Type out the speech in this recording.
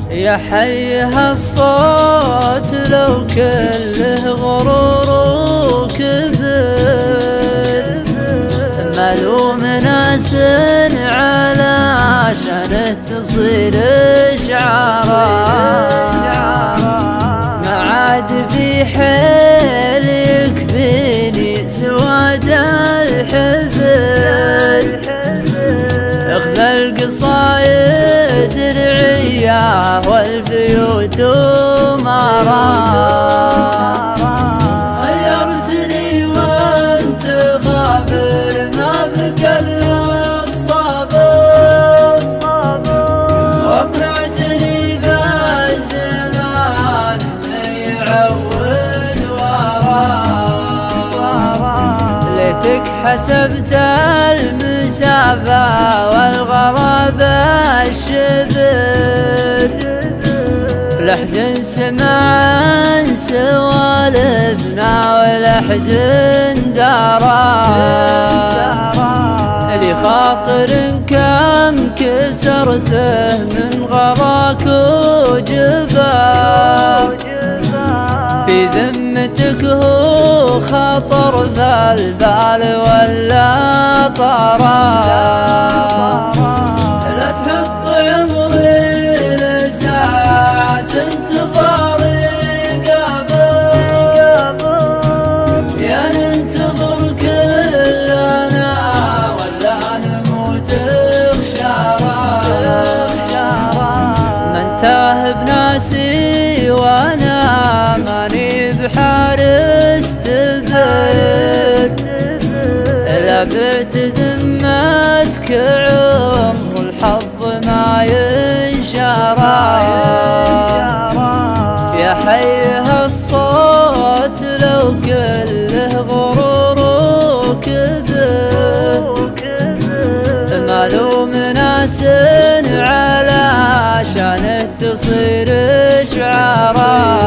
يا حي هالصوت لو كله غرور وكبر، ملوم ناس علشان تصير شعارات، ما عاد في حيل يكفيني سواد الحفل، اخذ القصايد رعية والبيوت أمراء، خيرتني وانت خابر ما بقى الا الصبر، واقنعتني بالزمان ما يعود وراه، ليتك حسبت المسافة والغراب الشبر، لحد سمع عن سوالفنا ولحد درى، لي خاطر كم كسرته من غراك وجباه، في ذمتك هو خطر ذا البال ولا طراه، لا تحط عمري لساعة انتظاري قبل، يا ننتظر كلنا ولا نموت بشارة، من تاه بناسي وانا ماني بحال استبد، لا بعت ذمتك عمر الحظ ما ينشرى، يا حي هالصوت لو كله غرور وكبر، ملوم ناس علشان تصير شعارات.